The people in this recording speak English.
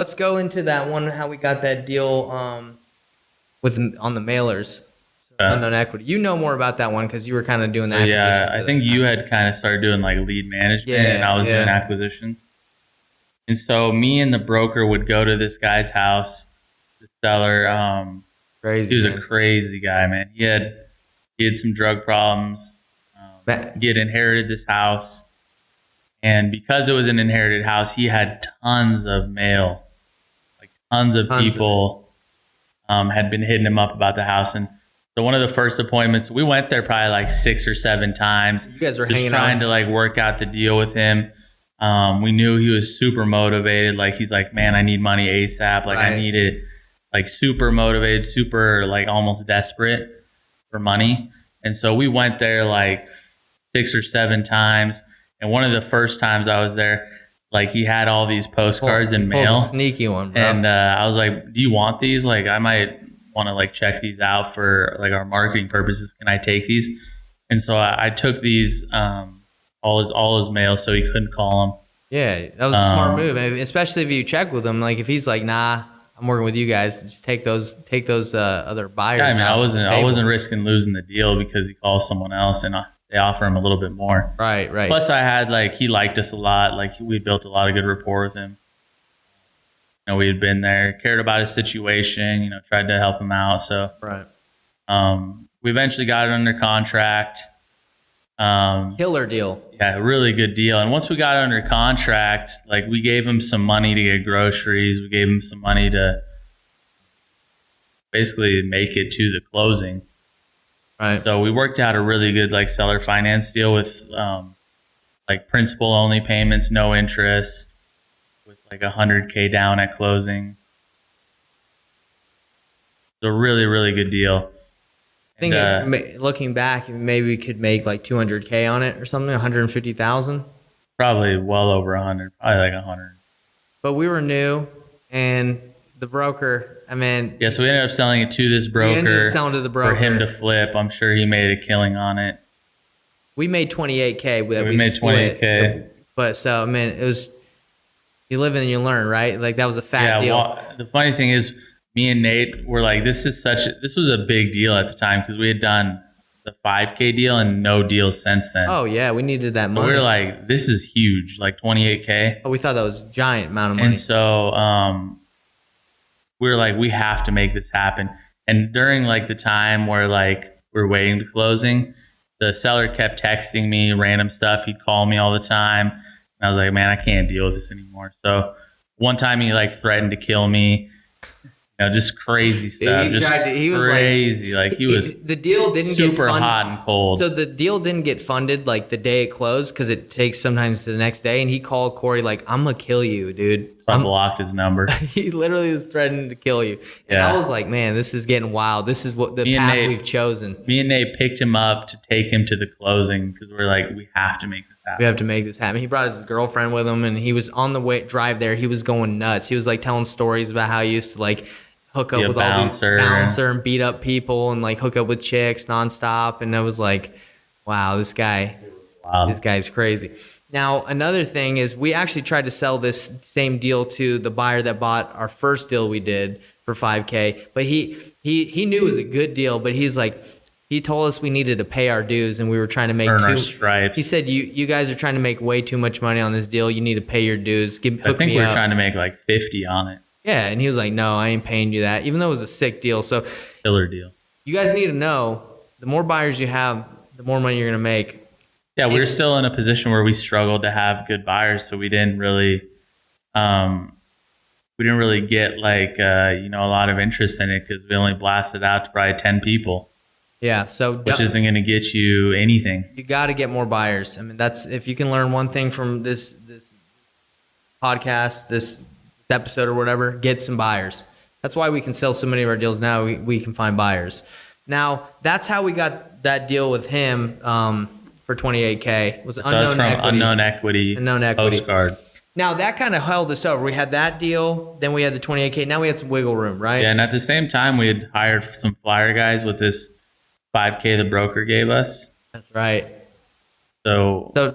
Let's go into that one. How we got that deal with on the mailers, unknown equity. You know more about that one because you were kind of doing the Yeah, acquisitions. I think you had kind of started doing like lead management, and I was doing acquisitions. And so me and the broker would go to this guy's house, the seller. Crazy. He was a crazy guy, man. He had some drug problems. He had inherited this house, and because it was an inherited house, he had tons of mail. Like tons of people had been hitting him up about the house. And so one of the first appointments, we went there probably like 6 or 7 times. You guys were just hanging trying out to like work out the deal with him. We knew he was super motivated. Like he's like, man, I need money ASAP. Like I need it. Like super motivated, super like almost desperate for money. And so we went there like 6 or 7 times. And one of the first times I was there, like he had all these postcards in mail. A sneaky one, bro. And I was like, do you want these? Like I might want to like check these out for like our marketing purposes. Can I take these? And so I took these, all his mail so he couldn't call him. Yeah, that was a smart move, especially if you check with him. Like if he's like, nah, I'm working with you guys, just take those other buyers. Yeah, I mean, I wasn't risking losing the deal because he calls someone else and they offer him a little bit more. Right. Plus, I had like he liked us a lot. Like we built a lot of good rapport with him. You know, we had been there, cared about his situation. You know, tried to help him out. So we eventually got it under contract. Killer deal. Yeah, really good deal. And once we got it under contract, like we gave him some money to get groceries. We gave him some money to basically make it to the closing. Right. So we worked out a really good like seller finance deal with like principal only payments, no interest, with like $100K down at closing. It's a really, really good deal. I think looking back, maybe we could make like 200K on it or something, 150,000. Probably well over 100, probably like 100. But we were new, and the broker, so we ended up selling it to this broker. We ended up selling to the broker for him to flip. I'm sure he made a killing on it. We made 28K. We made 28K. But so it was, you live and you learn, right? Like that was a fat deal. Well, the funny thing is, me and Nate were like, this was a big deal at the time because we had done the 5K deal and no deal since then. Oh yeah, we needed that money. We were like, this is huge, like 28K. Oh, we thought that was a giant amount of money. And so we were like, we have to make this happen. And during like the time where like we're waiting to closing, the seller kept texting me random stuff. He'd call me all the time. And I was like, man, I can't deal with this anymore. So one time he like threatened to kill me. Just crazy stuff. He was crazy. Like he was. The deal didn't super get funded. Hot and cold. So the deal didn't get funded like the day it closed because it takes sometimes to the next day. And he called Corey like, "I'm gonna kill you, dude." I blocked his number. He literally was threatening to kill you. And I was like, "Man, this is getting wild. This is what the path we've chosen." Me and Nate picked him up to take him to the closing because we're like, we have to make this happen. We have to make this happen. He brought his girlfriend with him, and he was on the drive there. He was going nuts. He was like telling stories about how he used to like hook up with all these bouncer and beat up people and like hook up with chicks nonstop. And I was like, wow, this guy's crazy. Now, another thing is we actually tried to sell this same deal to the buyer that bought our first deal we did for 5K, but he knew it was a good deal, but he's like, he told us we needed to pay our dues and we were trying to make our stripes. He said, you guys are trying to make way too much money on this deal. You need to pay your dues. I think we were trying to make like 50 on it. Yeah, and he was like, no, I ain't paying you that, even though it was a sick deal. So, killer deal. You guys need to know, the more buyers you have, the more money you're going to make. Yeah, we were still in a position where we struggled to have good buyers, so we didn't really get like a lot of interest in it because we only blasted out to probably 10 people. Yeah, so which isn't going to get you anything. You got to get more buyers. That's if you can learn one thing from this podcast, this episode or whatever, get some buyers. That's why we can sell so many of our deals now. We can find buyers. Now, that's how we got that deal with him for 28K. Was unknown equity postcard. Now, that kind of held us over. We had that deal, then we had the 28K. Now we had some wiggle room, right? Yeah, and at the same time, we had hired some flyer guys with this 5K the broker gave us. That's right. So